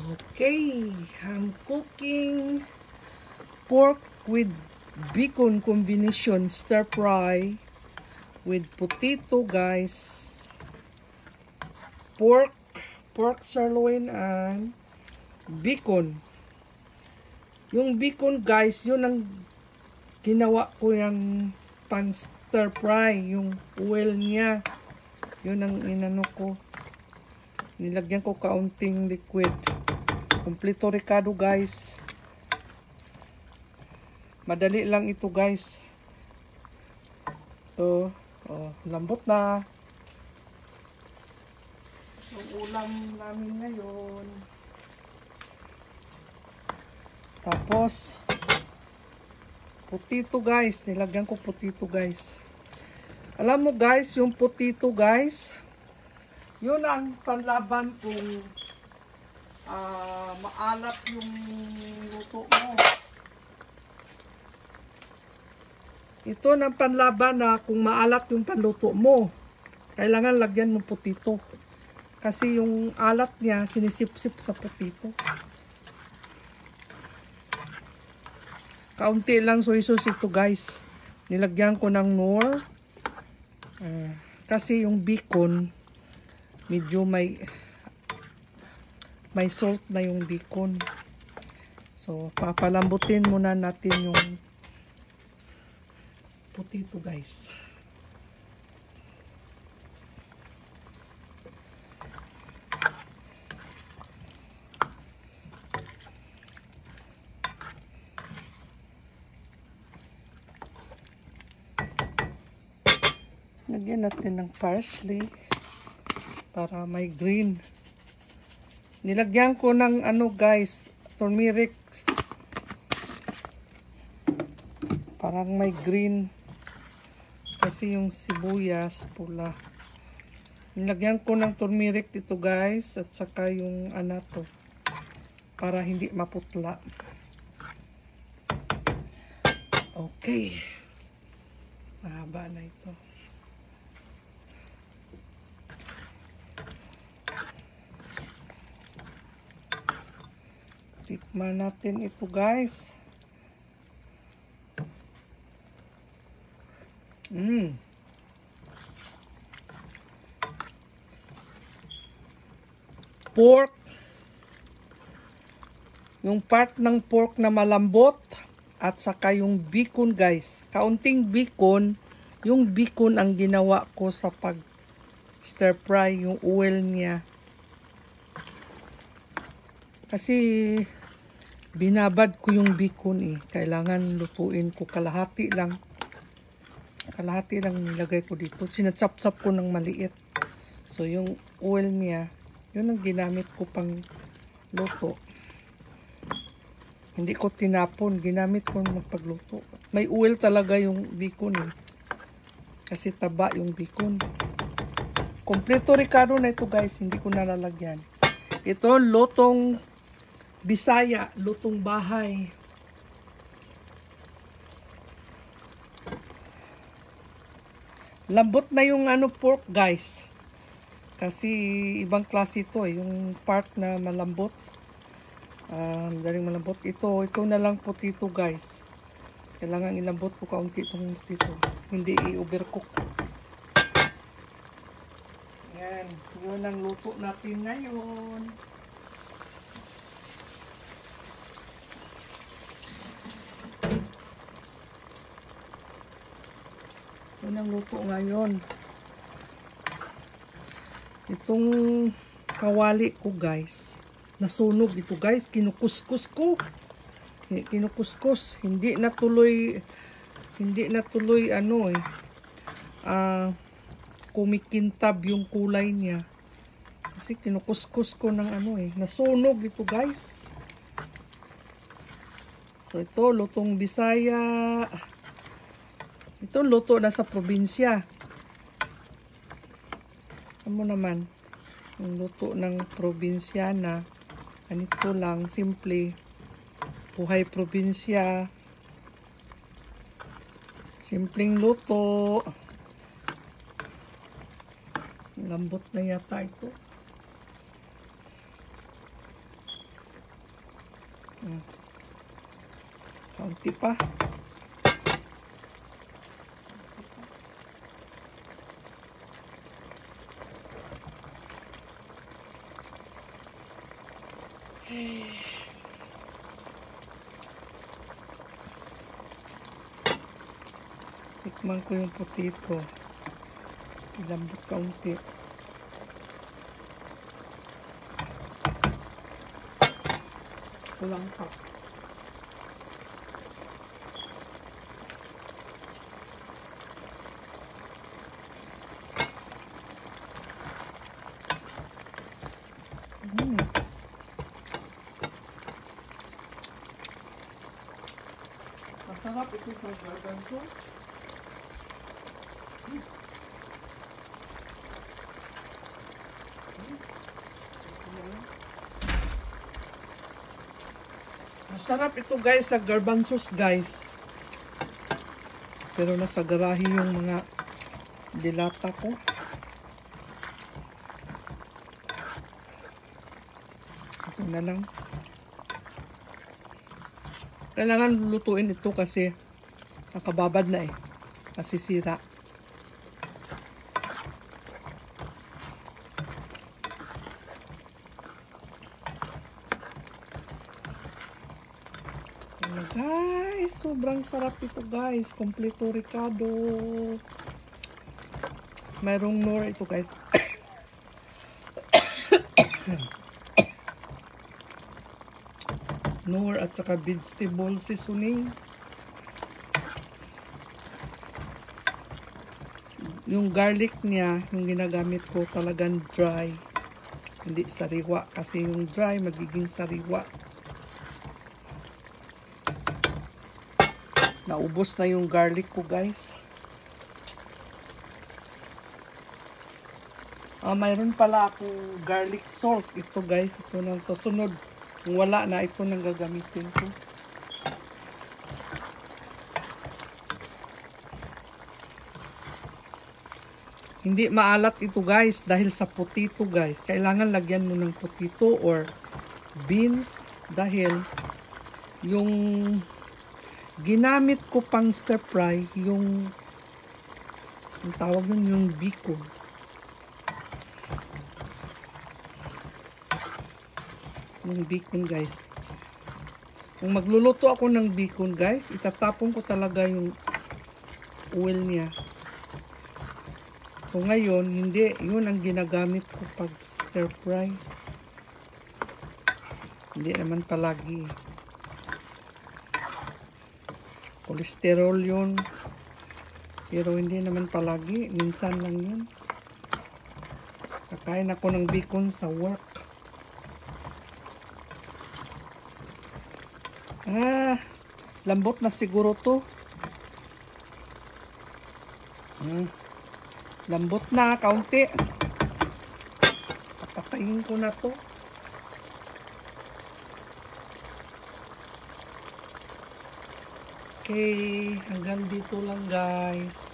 Okay, I'm cooking pork with bacon combination stir fry with potato, guys. Pork sirloin and bacon. Yung bacon, guys, yun ang ginawa ko yung pan stir fry, yung oil niya. Yun ang inano ko. Nilagyan ko kaunting liquid. Kompleto ricado, guys. Madali lang ito, guys. So, lambot na. Yung ulam namin ngayon. Tapos, potato, guys. Nilagyan ko potato, guys. Alam mo, guys, yung potato, guys, yun ang panlaban kung maalat yung luto mo. Ito ang panlaban na kung maalat yung panluto mo. Kailangan lagyan mo potato. Kasi yung alat niya sinisip-sip sa potato. Kaunti lang soy sauce ito, guys. Nilagyan ko ng Knorr. Kasi yung bacon medyo may salt na yung bacon. So, papalambutin muna natin yung potato, guys. Lagyan natin ng parsley para may green. Nilagyan ko ng guys, turmeric. Parang may green. Kasi yung sibuyas pula. Nilagyan ko ng turmeric dito, guys, at saka yung to para hindi maputla. Okay. Mahaba na ito. Tikman natin ito, guys. Pork. Yung part ng pork na malambot at saka yung bacon, guys. Kaunting bacon. Yung bacon ang ginawa ko sa pag stir fry, yung oil niya. Kasi binabad ko yung bacon eh. Kailangan lutuin ko kalahati lang. Kalahati lang nilagay ko dito. Sinatsap-sap ko ng maliit. So yung oil niya, yun ang ginamit ko pang luto. Hindi ko tinapon. Ginamit ko magpagluto. May oil talaga yung bacon eh. Kasi taba yung bacon. Kompleto ricado na ito, guys. Hindi ko nalalagyan. Ito lutong Bisaya, lutong bahay. Lambot na yung pork, guys. Kasi ibang klase ito eh. Yung part na malambot. Daling malambot. Ito na lang potato, guys. Kailangan ilambot ko kaunti itong potato. Hindi i-overcook. Yan. Yun ang luto natin ngayon. Yun ang luto ngayon. Itong kawali ko, guys, nasunog ito, guys. Kinukuskus ko. Kinukuskus. Hindi natuloy kumikintab yung kulay niya. Kasi kinukuskus ko ng nasunog ito, guys. So ito, lutong Bisaya. Ito luto na sa probinsya. Ano naman, yung luto ng probinsya na ganito lang, simple. Buhay probinsya. Simpleng luto. Lambot na yata ito. Kaunti pa. Tikman ko yung potato. Ilambot kaunti. Kulang pa. Masarap ito sa garbanzo. Masarap ito guys sa garbanzos guys. Pero nasa garahe yung mga dilata ko. Ito na lang. Kailangan lutuin ito kasi nakababad na eh. Kasi sira. Ayan guys, sobrang sarap ito guys. Kompleto ricado. Mayroong more ito guys. Nor at saka vegetable seasoning. Yung garlic niya, yung ginagamit ko talagang dry. Hindi sariwa. Kasi yung dry magiging sariwa. Naubos na yung garlic ko guys. Mayroon pala akong garlic salt. Ito guys, ito na susunod. Kung wala na, ito nang gagamitin ko. Hindi maalat ito guys dahil sa potato guys. Kailangan lagyan mo ng potato or beans dahil yung ginamit ko pang stir fry yung tawag nun yung bacon. Yung bacon guys. Kung magluluto ako ng bacon guys, itatapon ko talaga yung oil niya. So ngayon, hindi. Yun ang ginagamit ko pag stir fry. Hindi naman palagi. Cholesterol yun. Pero hindi naman palagi. Minsan lang yun. Kakain ako ng bacon sa work. Lambot na siguro to. Lambot na, kaunti. Papatayin ko na to. Okay, hanggang dito lang guys.